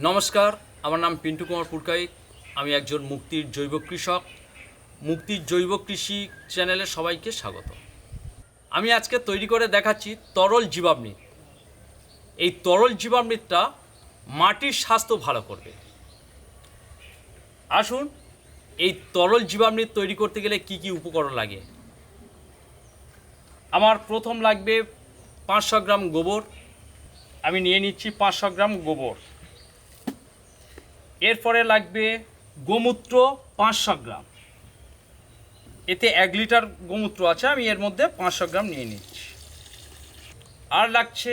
নমস্কার, আমার নাম পিন্টু কুমার পুরকাইত। আমি একজন মুক্তির জৈব কৃষক। মুক্তির জৈব কৃষি চ্যানেলে সবাইকে স্বাগত। আমি আজকে তৈরি করে দেখাচ্ছি তরল জীবামৃত। এই তরল জীবামৃতটা মাটির স্বাস্থ্য ভালো করবে। আসুন, এই তরল জীবামৃত তৈরি করতে গেলে কি কি উপকরণ লাগে। আমার প্রথম লাগবে 500 গ্রাম গোবর। আমি নিয়ে নিচ্ছি 500 গ্রাম গোবর। এরপরে লাগবে গোমূত্র 500 গ্রাম। এতে 1 লিটার গোমূত্র আছে, আমি এর মধ্যে 500 গ্রাম নিয়ে নিচ্ছি। আর লাগছে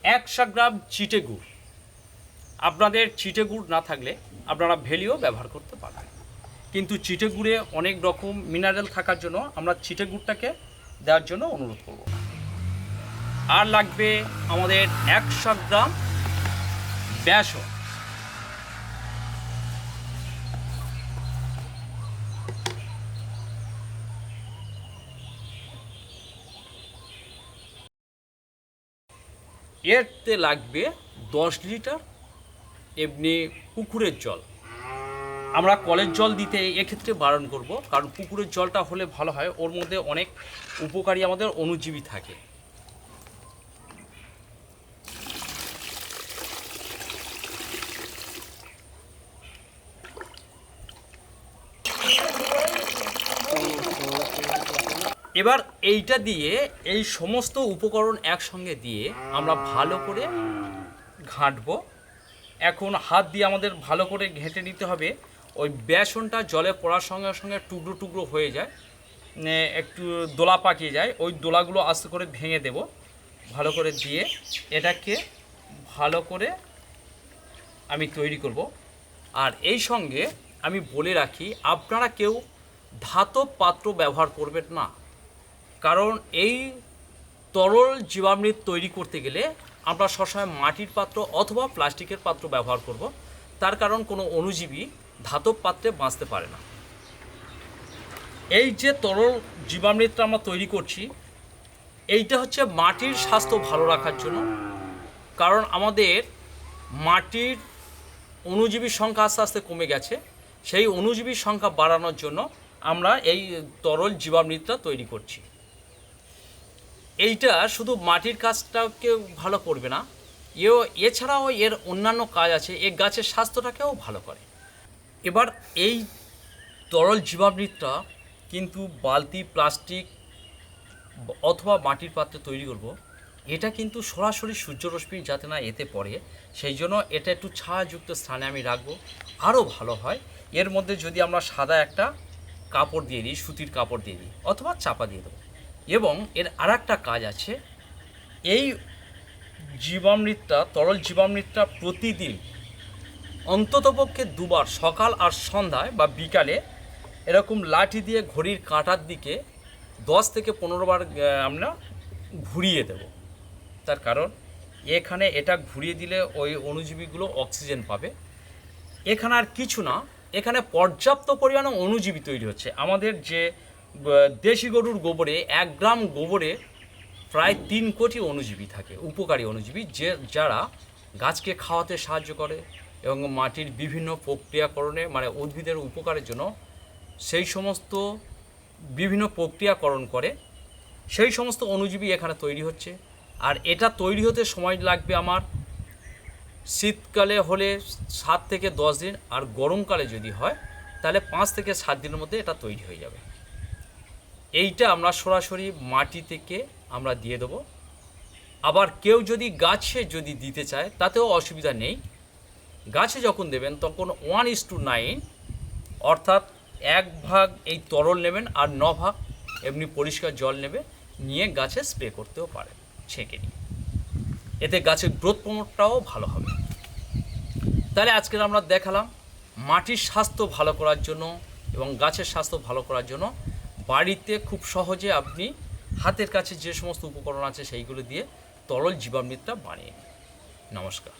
100 গ্রাম চিটে গুড়। আপনাদের চিটে গুড় না থাকলে আপনারা ভেলিও ব্যবহার করতে পারেন, কিন্তু চিটে গুড়ে অনেক রকম মিনারেল থাকার জন্য আমরা চিটে গুড়টাকে দেওয়ার জন্য অনুরোধ করব। আর লাগবে আমাদের 100 গ্রাম বেসন। এতে লাগবে 10 লিটার এমনি পুকুরের জল। আমরা কলের জল দিতে এক্ষেত্রে বারণ করব, কারণ পুকুরের জলটা হলে ভালো হয়, ওর মধ্যে অনেক উপকারী আমাদের অণুজীবী থাকে। এবার এইটা দিয়ে এই সমস্ত উপকরণ একসঙ্গে দিয়ে আমরা ভালো করে ঘাঁটবো। এখন হাত দিয়ে আমাদের ভালো করে ঘেঁটে নিতে হবে। ওই বেসনটা জলে পড়ার সঙ্গে সঙ্গে টুকরো টুকরো হয়ে যায়, একটু দোলা পাকিয়ে যায়। ওই দোলাগুলো আস্তে করে ভেঙে দেব ভালো করে দিয়ে। এটাকে ভালো করে আমি তৈরি করব। আর এই সঙ্গে আমি বলে রাখি, আপনারা কেউ ধাতব পাত্র ব্যবহার করবেন না, কারণ এই তরল জীবামৃত তৈরি করতে গেলে আমরা সবসময় মাটির পাত্র অথবা প্লাস্টিকের পাত্র ব্যবহার করব। তার কারণ কোনো অণুজীবী ধাতব পাত্রে বাঁচতে পারে না। এই যে তরল জীবামৃতটা আমরা তৈরি করছি, এইটা হচ্ছে মাটির স্বাস্থ্য ভালো রাখার জন্য। কারণ আমাদের মাটির অণুজীবীর সংখ্যা আস্তে আস্তে কমে গেছে। সেই অণুজীবীর সংখ্যা বাড়ানোর জন্য আমরা এই তরল জীবামৃতটা তৈরি করছি। এইটা শুধু মাটির কাজটাকে ভালো করবে না, এছাড়াও এর অন্যান্য কাজ আছে। এ গাছের স্বাস্থ্যটাকেও ভালো করে। এবার এই তরল জীবামৃতটা কিন্তু বালতি, প্লাস্টিক অথবা মাটির পাত্রে তৈরি করব। এটা কিন্তু সরাসরি সূর্যরশ্মি যাতে না এতে পড়ে, সেই জন্য এটা একটু ছায়াযুক্ত স্থানে আমি রাখবো, আরও ভালো হয়। এর মধ্যে যদি আমরা সাদা একটা কাপড় দিয়ে দিই, সুতির কাপড় দিয়ে দিই অথবা চাপা দিয়ে দেবো। এবং এর আর একটা কাজ আছে, এই জীবামৃতটা, তরল জীবামৃতটা প্রতিদিন অন্ততপক্ষে 2 বার, সকাল আর সন্ধ্যায় বা বিকালে, এরকম লাঠি দিয়ে ঘড়ির কাঁটার দিকে 10 থেকে 15 বার আমরা ঘুরিয়ে দেব। তার কারণ এখানে এটা ঘুরিয়ে দিলে ওই অণুজীবীগুলো অক্সিজেন পাবে। এখানে আর কিছু না, এখানে পর্যাপ্ত পরিমাণে অণুজীবী তৈরি হচ্ছে। আমাদের যে দেশি গরুর গোবরে 1 গ্রাম গোবরে প্রায় 3 কোটি অণুজীবী থাকে, উপকারী অণুজীবী, যারা গাছকে খাওয়াতে সাহায্য করে এবং মাটির বিভিন্ন প্রক্রিয়াকরণে, মানে উদ্ভিদের উপকারের জন্য সেই সমস্ত বিভিন্ন প্রক্রিয়াকরণ করে। সেই সমস্ত অণুজীবী এখানে তৈরি হচ্ছে। আর এটা তৈরি হতে সময় লাগবে আমার, শীতকালে হলে 7 থেকে 10 দিন, আর গরমকালে যদি হয় তাহলে 5 থেকে 7 দিনের মধ্যে এটা তৈরি হয়ে যাবে। এইটা আমরা সরাসরি মাটি থেকে আমরা দিয়ে দেবো। আবার কেউ যদি গাছে যদি দিতে চায় তাতেও অসুবিধা নেই। গাছে যখন দেবেন তখন 1:9, অর্থাৎ 1 ভাগ এই তরল নেবেন আর 9 ভাগ এমনি পরিষ্কার জল নেবে, নিয়ে গাছে স্প্রে করতেও পারেন ছেঁকে নিয়ে। এতে গাছের গ্রোথ প্রমোটটাও ভালো হবে। তাহলে আজকে আমরা দেখালাম মাটির স্বাস্থ্য ভালো করার জন্য এবং গাছের স্বাস্থ্য ভালো করার জন্য বাড়িতে খুব সহজে আপনি হাতের কাছে যে সমস্ত উপকরণ আছে সেইগুলো দিয়ে তরল জীবামৃতটা বানিয়ে নিন। নমস্কার।